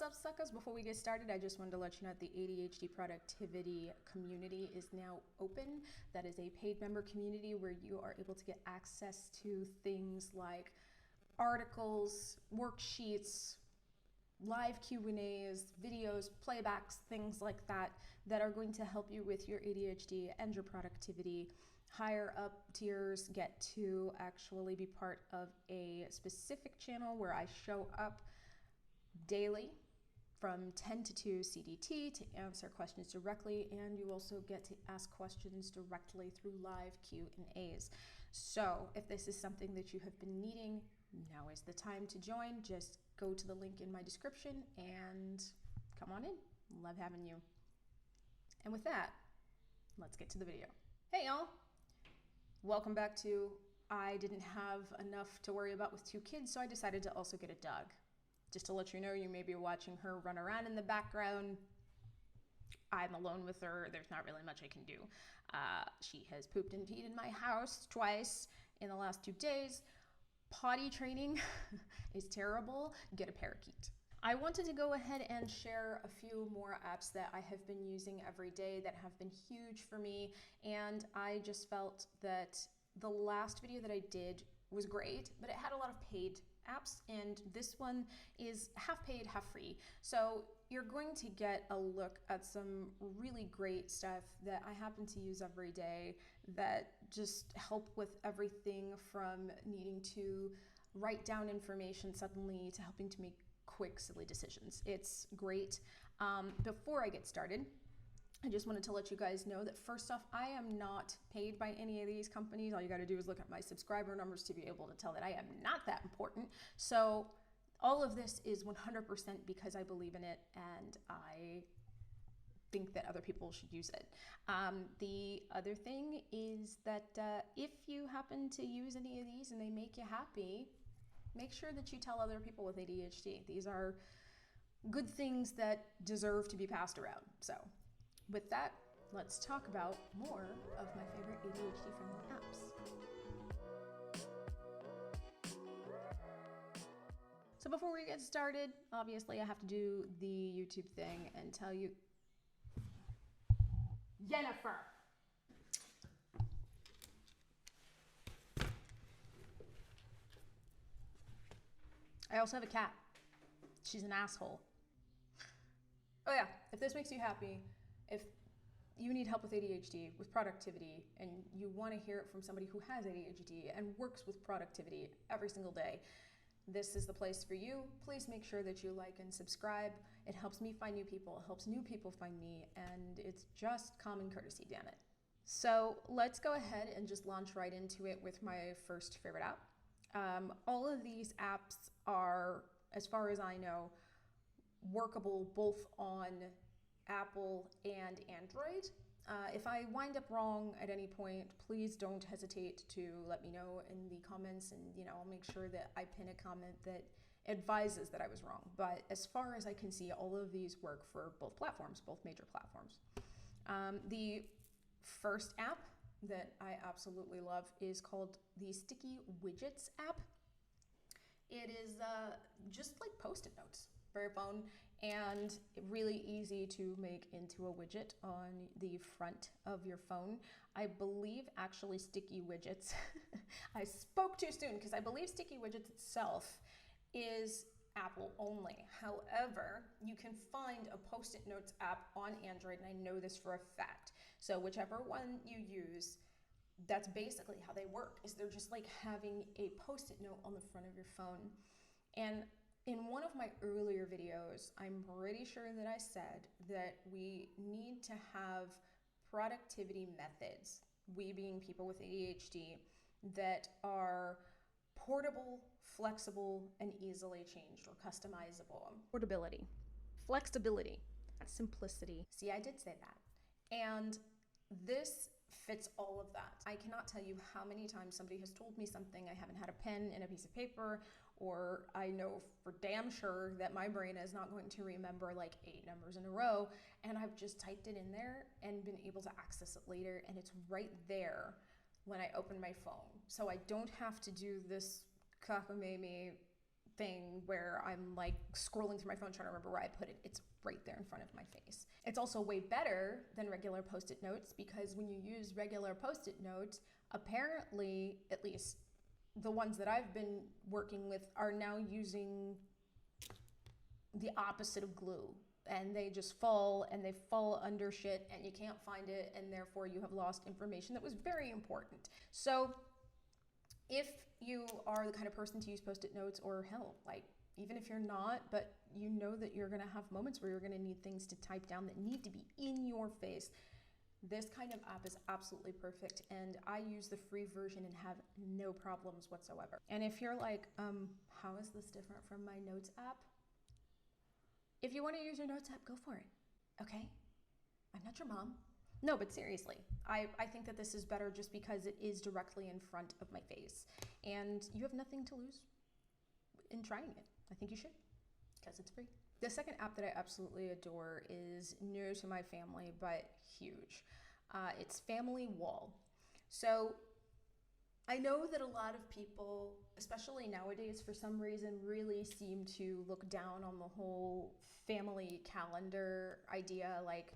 up, suckers? Before we get started, I just wanted to let you know that the ADHD productivity community is now open. That is a paid member community where you are able to get access to things like articles, worksheets, live Q&As, videos, playbacks, things like that are going to help you with your ADHD and your productivity. Higher up tiers get to actually be part of a specific channel where I show up daily from 10 to 2 CDT to answer questions directly, and you also get to ask questions directly through live Q&As. So if this is something that you have been needing, now is the time to join. Just go to the link in my description and come on in. Love having you. And with that, let's get to the video. Hey y'all, welcome back to I didn't have enough to worry about with 2 kids, so I decided to also get a dog. Just to let you know, you may be watching her run around in the background. I'm alone with her. There's not really much I can do. She has pooped and peed in my house twice in the last 2 days. Potty training is terrible. Get a parakeet. I wanted to go ahead and share a few more apps that I have been using every day that have been huge for me, and I just felt that the last video that I did was great, but it had a lot of paid apps, and this one is half paid, half free. So you're going to get a look at some really great stuff that I happen to use every day that just help with everything from needing to write down information suddenly to helping to make quick, silly decisions. It's great. Before I get started, I just wanted to let you guys know that first off, I am not paid by any of these companies. All you got to do is look at my subscriber numbers to be able to tell that I am not that important. So all of this is 100% because I believe in it and I think that other people should use it. The other thing is that if you happen to use any of these and they make you happy, make sure that you tell other people with ADHD. These are good things that deserve to be passed around. So with that, let's talk about more of my favorite ADHD-friendly apps. So before we get started, obviously I have to do the YouTube thing and tell you, Jennifer. I also have a cat. She's an asshole. Oh yeah, if this makes you happy, if you need help with ADHD, with productivity, and you want to hear it from somebody who has ADHD and works with productivity every single day, this is the place for you. Please make sure that you like and subscribe. It helps me find new people, it helps new people find me, and it's just common courtesy, damn it. So let's go ahead and just launch right into it with my first favorite app. All of these apps are, as far as I know, workable both on Apple and Android. If I wind up wrong at any point, please don't hesitate to let me know in the comments, and I'll make sure that I pin a comment that advises that I was wrong. But as far as I can see, all of these work for both platforms, both major platforms. The first app that I absolutely love is called the Sticky Widgets app. It is just like Post-it notes for your phone, and really easy to make into a widget on the front of your phone. I believe actually Sticky Widgets, I spoke too soon because I believe Sticky Widgets itself is Apple only. However, you can find a Post-it Notes app on Android, and I know this for a fact. So whichever one you use, that's basically how they work, is they're just like having a Post-it note on the front of your phone. And in one of my earlier videos, I'm pretty sure that I said that we need to have productivity methods, we being people with ADHD, that are portable, flexible, and easily changed or customizable. Portability, flexibility, simplicity. See, I did say that. And this fits all of that. I cannot tell you how many times somebody has told me something, I haven't had a pen and a piece of paper, or I know for damn sure that my brain is not going to remember like 8 numbers in a row, and I've just typed it in there and been able to access it later, and it's right there when I open my phone. So I don't have to do this cockamamie thing where I'm like scrolling through my phone trying to remember where I put it. It's right there in front of my face. It's also way better than regular Post-it notes because when you use regular Post-it notes, apparently, at least the ones that I've been working with are now using the opposite of glue. And they just fall and they fall under shit and you can't find it, and therefore you have lost information that was very important. So if you are the kind of person to use Post-it notes, or hell, like even if you're not, but you know that you're gonna have moments where you're gonna need things to type down that need to be in your face, this kind of app is absolutely perfect, and I use the free version and have no problems whatsoever. And if you're like, how is this different from my Notes app? If you want to use your Notes app, go for it, okay? I'm not your mom. No, but seriously, I think that this is better just because it is directly in front of my face, and you have nothing to lose in trying it. I think you should, because it's free. The second app that I absolutely adore is new to my family, but huge. It's Family Wall. So I know that a lot of people, especially nowadays, for some reason, really seem to look down on the whole family calendar idea. Like,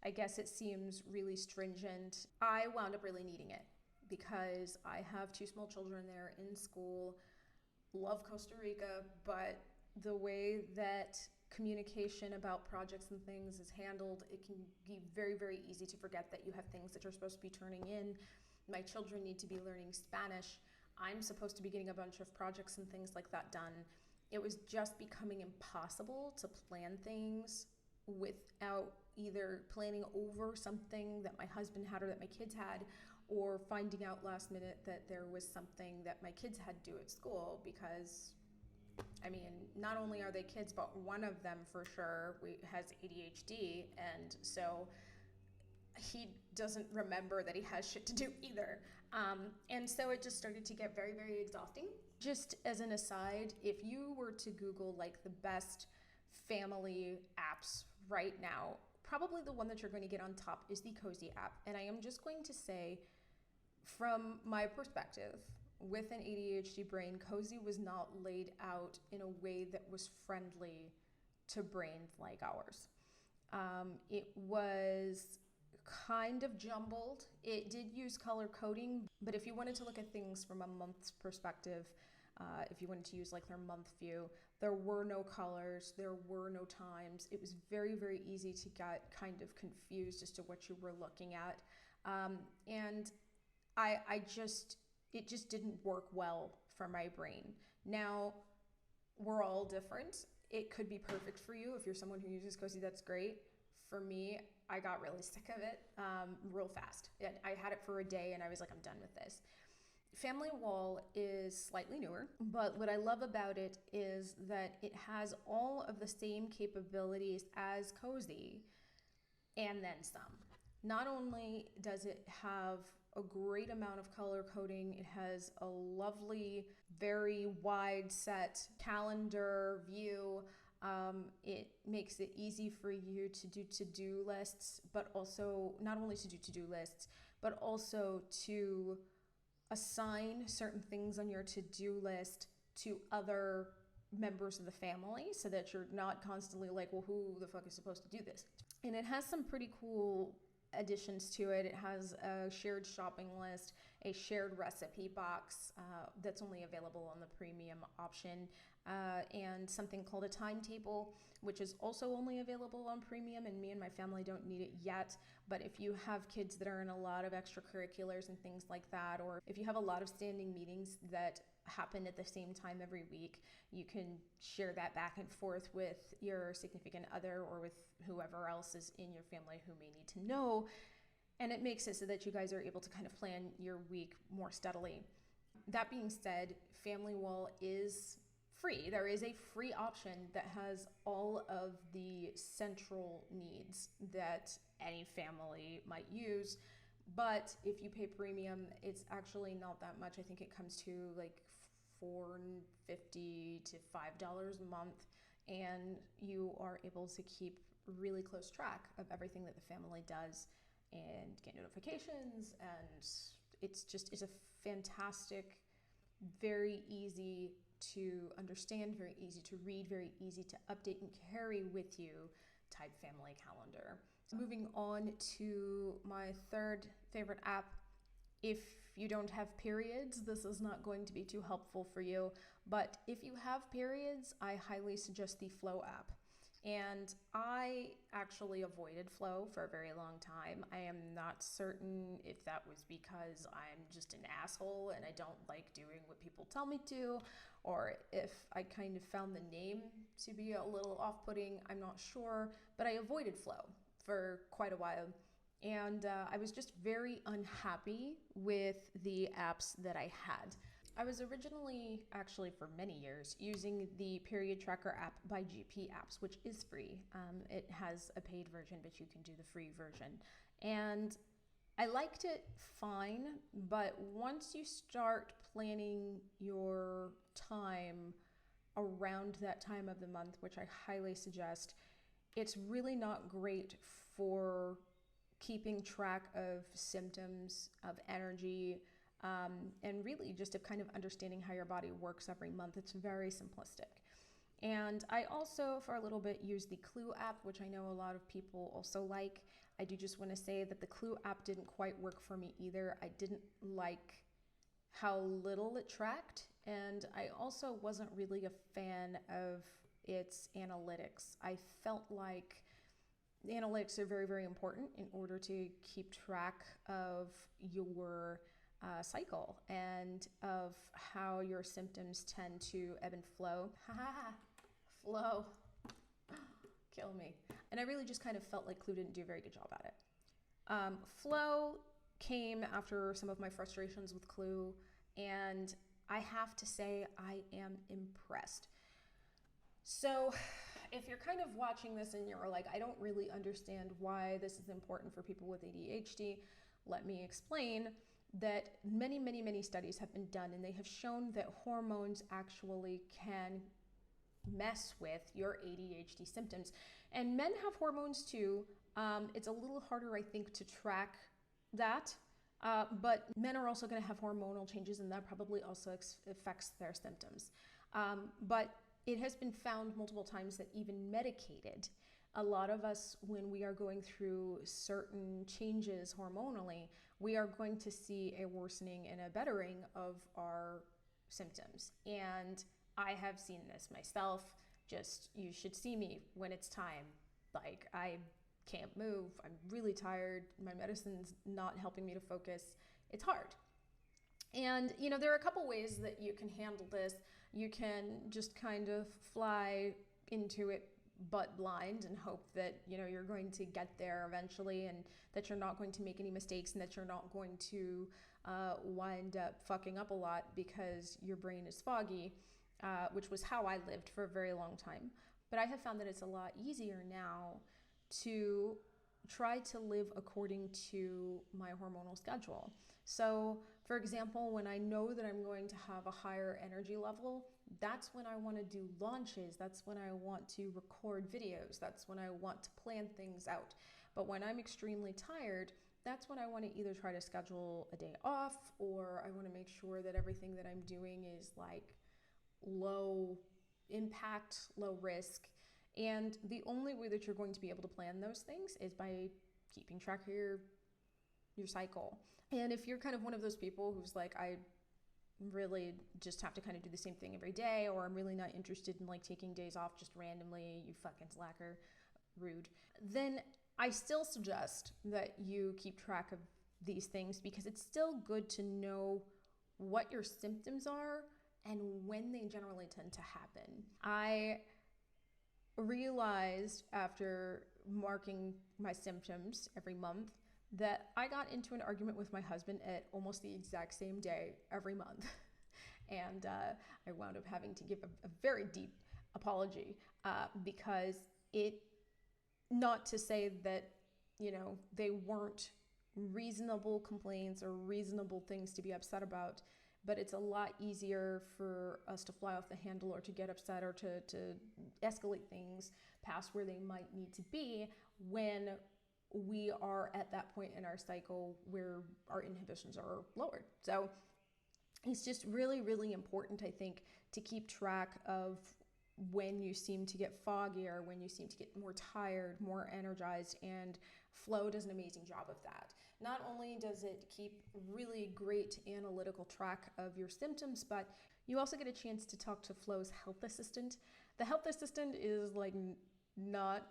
I guess it seems really stringent. I wound up really needing it because I have 2 small children there in school, love Costa Rica, but the way that communication about projects and things is handled, it can be very, very easy to forget that you have things that you're supposed to be turning in. My children need to be learning Spanish. I'm supposed to be getting a bunch of projects and things like that done. It was just becoming impossible to plan things without either planning over something that my husband had or that my kids had, or finding out last minute that there was something that my kids had to do at school, because I mean, not only are they kids, but one of them for sure has ADHD, and so he doesn't remember that he has shit to do either. And so it just started to get very, very exhausting. Just as an aside, if you were to Google like the best family apps right now, probably the one that you're going to get on top is the Cozy app. And I am just going to say, from my perspective, with an ADHD brain, Cozy was not laid out in a way that was friendly to brains like ours. It was kind of jumbled. It did use color coding, but if you wanted to look at things from a month's perspective, if you wanted to use like their month view, there were no colors, there were no times. It was very, very easy to get kind of confused as to what you were looking at. And it just didn't work well for my brain. Now, we're all different. It could be perfect for you. If you're someone who uses Cozy, that's great. For me, I got really sick of it real fast. I had it for a day and I was like, I'm done with this. Family Wall is slightly newer, but what I love about it is that it has all of the same capabilities as Cozy and then some. Not only does it have a great amount of color coding, it has a lovely, very wide set calendar view. It makes it easy for you to do to-do lists, but also not only to do to-do lists, but also to assign certain things on your to-do list to other members of the family so that you're not constantly like, well, who the fuck is supposed to do this? And it has some pretty cool additions to it. It has a shared shopping list, a shared recipe box that's only available on the premium option, and something called a timetable, which is also only available on premium, and me and my family don't need it yet. But if you have kids that are in a lot of extracurriculars and things like that, or if you have a lot of standing meetings that happen at the same time every week, you can share that back and forth with your significant other or with whoever else is in your family who may need to know. And it makes it so that you guys are able to kind of plan your week more steadily. That being said, Family Wall is free. There is a free option that has all of the central needs that any family might use. But if you pay premium, it's actually not that much. I think it comes to like $4.50 to $5 a month, and you are able to keep really close track of everything that the family does and get notifications, and it's a fantastic, very easy to understand, very easy to read, very easy to update and carry with you type family calendar. Moving on to my third favorite app. If you don't have periods, this is not going to be too helpful for you, but if you have periods, I highly suggest the Flow app. And I actually avoided Flow for a very long time. I am not certain if that was because I'm just an asshole and I don't like doing what people tell me to, or if I kind of found the name to be a little off-putting. I'm not sure, but I avoided Flow for quite a while. And I was just very unhappy with the apps that I had. I was originally, actually for many years, using the period tracker app by GP Apps, which is free. It has a paid version, but you can do the free version. And I liked it fine, but once you start planning your time around that time of the month, which I highly suggest, it's really not great for keeping track of symptoms, of energy, and really just of kind of understanding how your body works every month. It's very simplistic. And I also, for a little bit, used the Clue app, which I know a lot of people also like. I do just want to say that the Clue app didn't quite work for me either. I didn't like how little it tracked, and I also wasn't really a fan of its analytics. I felt like the analytics are very, very important in order to keep track of your cycle and of how your symptoms tend to ebb and flow. Flow. Kill me. And I really just kind of felt like Clue didn't do a very good job at it. Flow came after some of my frustrations with Clue, and I have to say I am impressed. So if you're kind of watching this and you're like, I don't really understand why this is important for people with ADHD, let me explain that many studies have been done, and they have shown that hormones actually can mess with your ADHD symptoms. And men have hormones too. It's a little harder, I think, to track that. But men are also going to have hormonal changes, and that probably also affects their symptoms. But it has been found multiple times that even medicated, a lot of us, when we are going through certain changes hormonally, we are going to see a worsening and a bettering of our symptoms. And I have seen this myself. Just, you should see me when it's time. Like, I can't move. I'm really tired. My medicine's not helping me to focus. It's hard. And, there are a couple ways that you can handle this. You can just kind of fly into it butt blind and hope that, you're going to get there eventually, and that you're not going to make any mistakes, and that you're not going to wind up fucking up a lot because your brain is foggy, which was how I lived for a very long time. But I have found that it's a lot easier now to try to live according to my hormonal schedule. So, for example, when I know that I'm going to have a higher energy level, that's when I want to do launches. That's when I want to record videos. That's when I want to plan things out. But when I'm extremely tired, that's when I want to either try to schedule a day off, or I want to make sure that everything that I'm doing is like low impact, low risk. And the only way that you're going to be able to plan those things is by keeping track of your cycle. And if you're kind of one of those people who's like, I really just have to kind of do the same thing every day, or I'm really not interested in like taking days off just randomly, you fucking slacker, rude, then I still suggest that you keep track of these things, because it's still good to know what your symptoms are and when they generally tend to happen. I realized after marking my symptoms every month that I got into an argument with my husband at almost the exact same day every month. And I wound up having to give a very deep apology because not to say that, they weren't reasonable complaints or reasonable things to be upset about, but it's a lot easier for us to fly off the handle or to get upset or to escalate things past where they might need to be when we are at that point in our cycle where our inhibitions are lowered. So it's just really, really important, I think, to keep track of when you seem to get foggier, when you seem to get more tired, more energized, and Flow does an amazing job of that. Not only does it keep really great analytical track of your symptoms, but you also get a chance to talk to Flow's health assistant. The health assistant is like not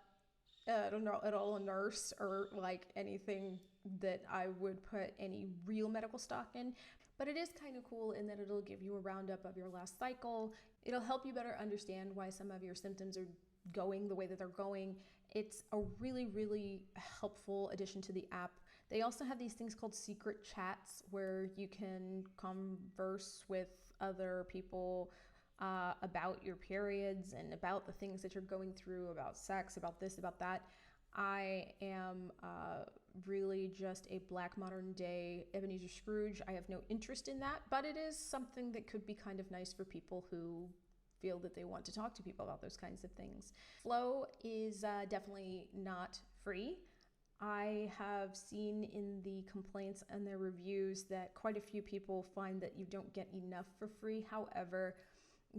I don't know at all a nurse or like anything that I would put any real medical stock in, but it is kind of cool in that it'll give you a roundup of your last cycle. It'll help you better understand why some of your symptoms are going the way that they're going. It's a really, really helpful addition to the app. They also have these things called secret chats where you can converse with other people about your periods and about the things that you're going through, about sex, about this, about that. I am really just a black modern day Ebenezer Scrooge. I have no interest in that, but it is something that could be kind of nice for people who feel that they want to talk to people about those kinds of things. Flow is definitely not free. I have seen in the complaints and the reviews that quite a few people find that you don't get enough for free. However,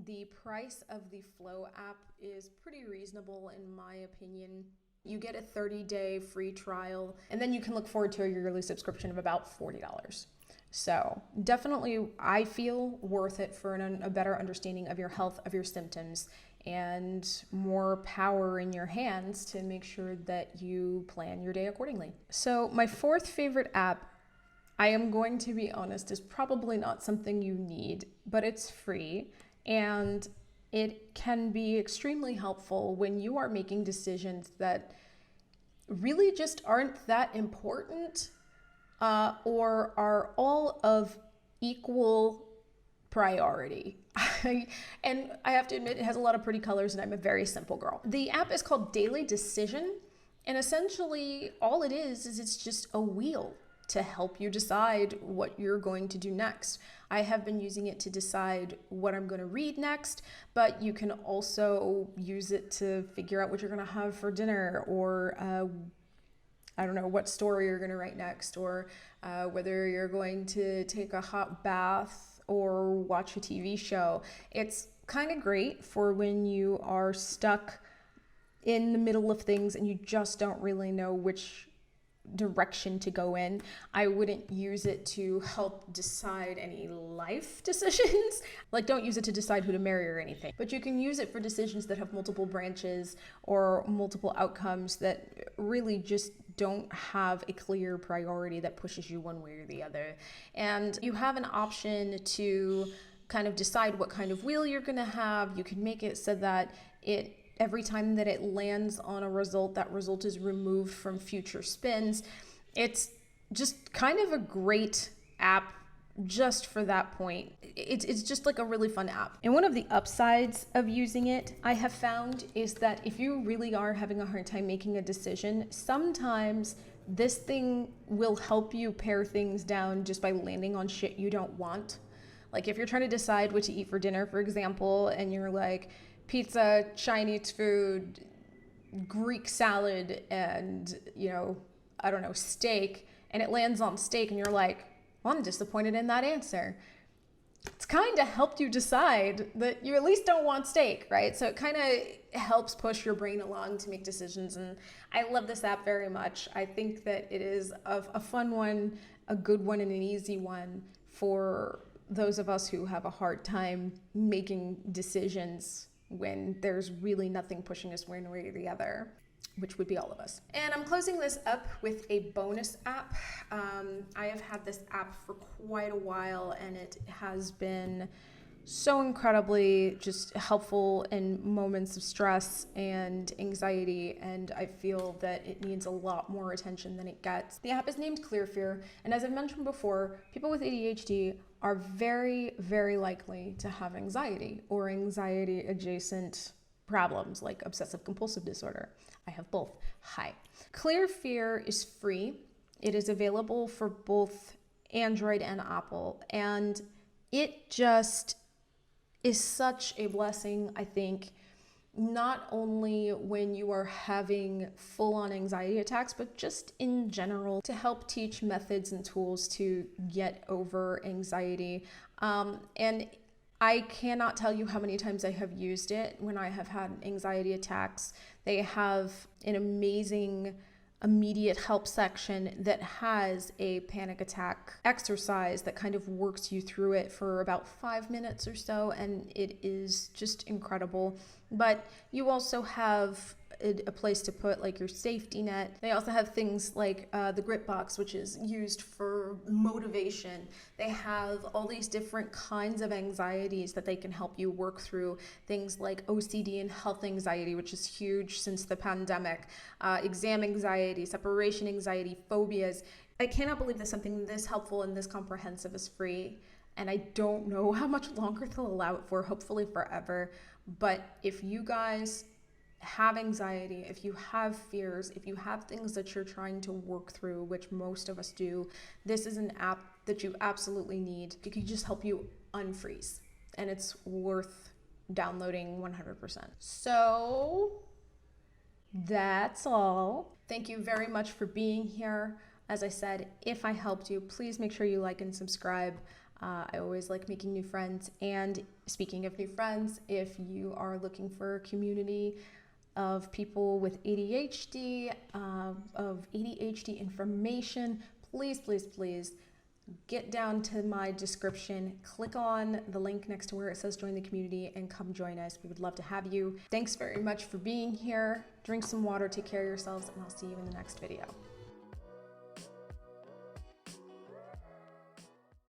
the price of the Flow app is pretty reasonable in my opinion. You get a 30-day free trial, and then you can look forward to a yearly subscription of about $40. So definitely, I feel worth it for a better understanding of your health, of your symptoms, and more power in your hands to make sure that you plan your day accordingly. So my fourth favorite app, I am going to be honest, is probably not something you need, but it's free. And it can be extremely helpful when you are making decisions that really just aren't that important or are all of equal priority. And I have to admit, it has a lot of pretty colors and I'm a very simple girl. The app is called Daily Decision, and essentially all it is it's just a wheel to help you decide what you're going to do next. I have been using it to decide what I'm going to read next, but you can also use it to figure out what you're going to have for dinner, or I don't know, what story you're going to write next, or whether you're going to take a hot bath or watch a TV show. It's kind of great for when you are stuck in the middle of things and you just don't really know which direction to go in. I wouldn't use it to help decide any life decisions. Like, don't use it to decide who to marry or anything. But you can use it for decisions that have multiple branches or multiple outcomes that really just don't have a clear priority that pushes you one way or the other. And you have an option to kind of decide what kind of wheel you're going to have. You can make it so that every time that it lands on a result, that result is removed from future spins. It's just kind of a great app just for that point. It's just like a really fun app. And one of the upsides of using it, I have found, is that if you really are having a hard time making a decision, sometimes this thing will help you pare things down just by landing on shit you don't want. Like if you're trying to decide what to eat for dinner, for example, and you're like, pizza, Chinese food, Greek salad, and, I don't know, steak, and it lands on steak, and you're like, well, I'm disappointed in that answer. It's kind of helped you decide that you at least don't want steak, right? So it kind of helps push your brain along to make decisions, and I love this app very much. I think that it is a fun one, a good one, and an easy one for those of us who have a hard time making decisions when there's really nothing pushing us one way or the other, which would be all of us. And I'm closing this up with a bonus app. I have had this app for quite a while, and it has been so incredibly just helpful in moments of stress and anxiety, and I feel that it needs a lot more attention than it gets. The app is named Clear, and as I've mentioned before, people with ADHD are very, very likely to have anxiety or anxiety adjacent problems like obsessive compulsive disorder. I have both. Hi. Clear is free. It is available for both Android and Apple, and it just is such a blessing, I think, not only when you are having full-on anxiety attacks, but just in general, to help teach methods and tools to get over anxiety. And I cannot tell you how many times I have used it when I have had anxiety attacks. They have an amazing immediate help section that has a panic attack exercise that kind of works you through it for about 5 minutes or so, and it is just incredible. But you also have a place to put like your safety net. They also have things like the grit box, which is used for motivation. They have all these different kinds of anxieties that they can help you work through. Things like OCD and health anxiety, which is huge since the pandemic, exam anxiety, separation anxiety, phobias. I cannot believe that something this helpful and this comprehensive is free. And I don't know how much longer they'll allow it for, hopefully forever. But if you guys have anxiety, if you have fears, if you have things that you're trying to work through, which most of us do, this is an app that you absolutely need. It can just help you unfreeze, and it's worth downloading 100%. So that's all. Thank you very much for being here. As I said, if I helped you, please make sure you like and subscribe. I always like making new friends. And speaking of new friends, if you are looking for a community of people with ADHD, of ADHD information, please, please, please get down to my description, click on the link next to where it says join the community, and come join us. We would love to have you. Thanks very much for being here. Drink some water, take care of yourselves, and I'll see you in the next video.